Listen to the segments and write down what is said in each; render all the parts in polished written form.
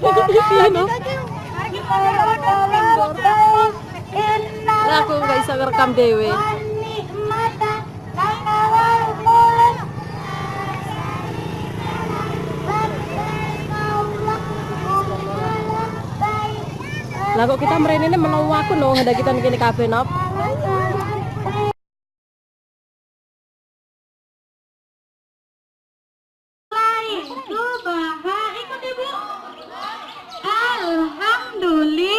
Pino. Lah aku nggak bisa ngerekam dewe. Lah kok kita mrene ini menawa aku no hendak kita mikir kabeh nop. Alhamdulillah.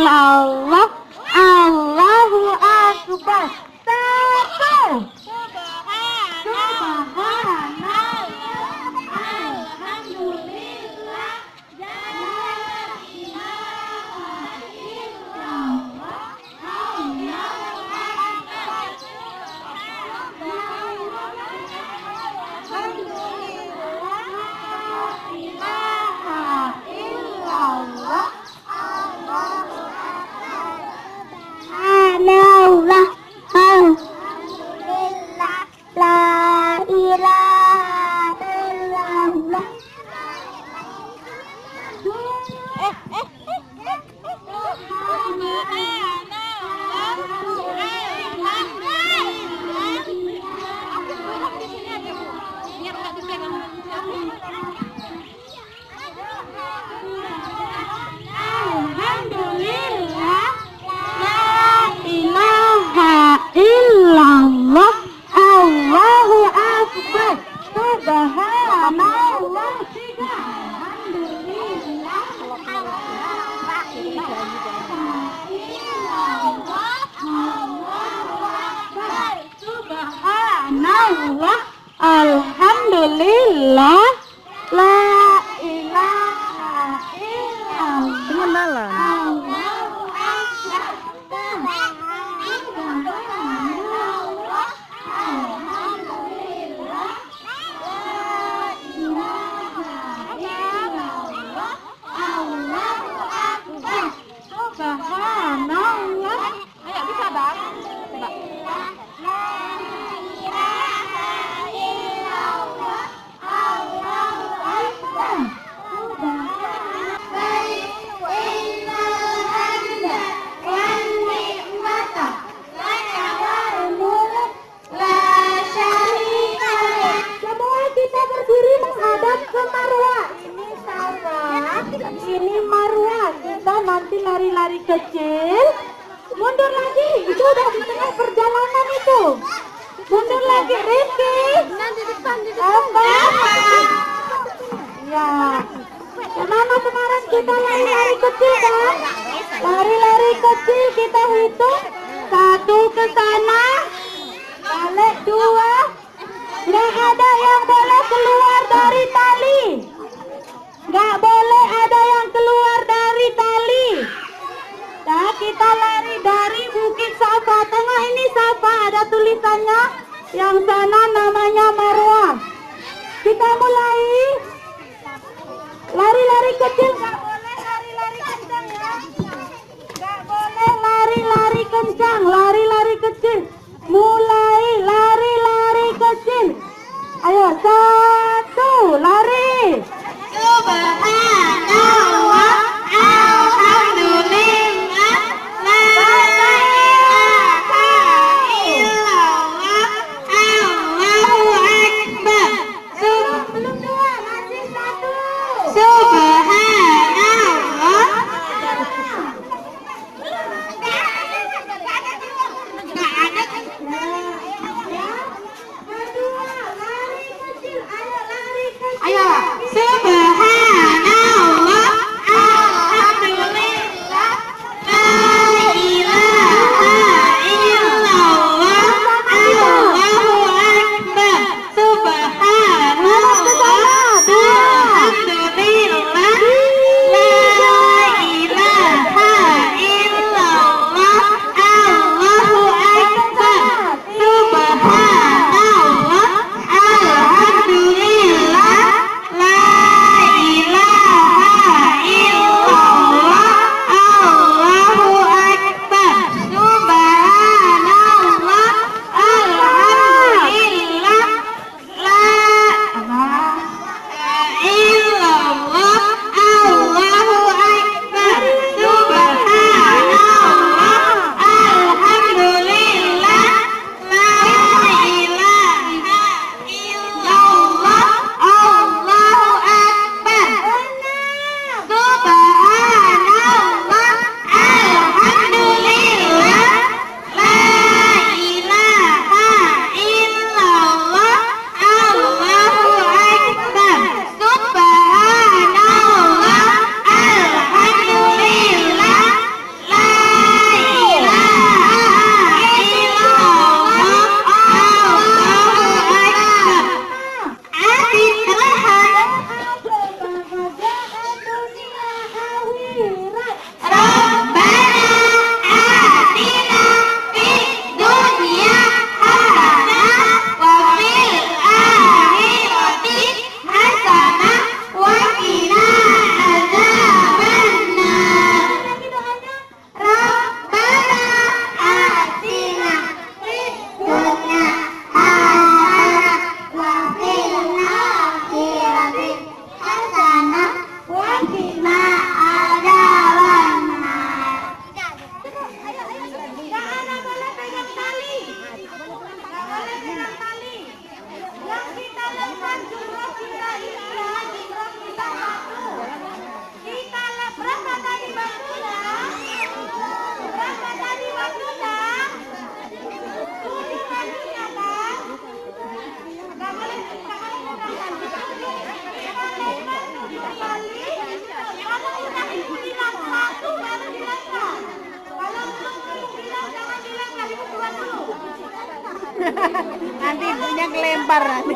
Allah, Allahu Akbar. Satu. Subhanallah. Alhamdulillah. La ilaha illallah. Allahu Akbar. Alhamdulillah, la ilaha illallah, Allahu Akbar, subhanallah, alhamdulillah, subhanallah, alhamdulillah, la ilaha illallah. Pengenalan. Subhanallah. Ayo bisa bang. Coba. Ini marwah, kita nanti lari-lari kecil. Mundur lagi, itu udah di tengah perjalanan itu. Mundur lagi, Rifki. Nanti depan. Ya. Kemana kemarin kita lari-lari kecil kan? Lari-lari kecil kita hitung. 1 ke sana, balik 2. Nggak ada yang boleh keluar dari tali. Nggak boleh ada yang keluar dari tali. Nah, kita lari dari Bukit Safa. Tengah ini Safa, ada tulisannya. Yang sana namanya Marwah. Kita mulai. Lari-lari kecil, nggak boleh lari-lari kencang ya. Nggak boleh lari-lari kencang, lari-lari kecil. Mulai lari-lari kecil. Ayo, 1, lari. Subhanallah, alhamdulillah, la ilaha illallah, Allahu Akbar. Belum 2, masih 1. Subhanallah. Nggak ada. Nanti ibunya kelempar nanti.